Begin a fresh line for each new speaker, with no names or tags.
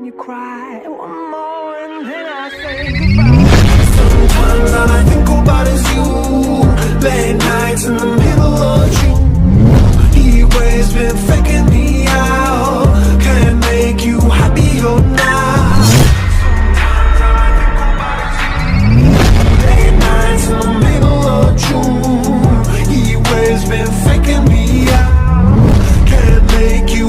you cry. One more and then I say goodbye.
Sometimes all I think about is you. Late nights in the middle of June.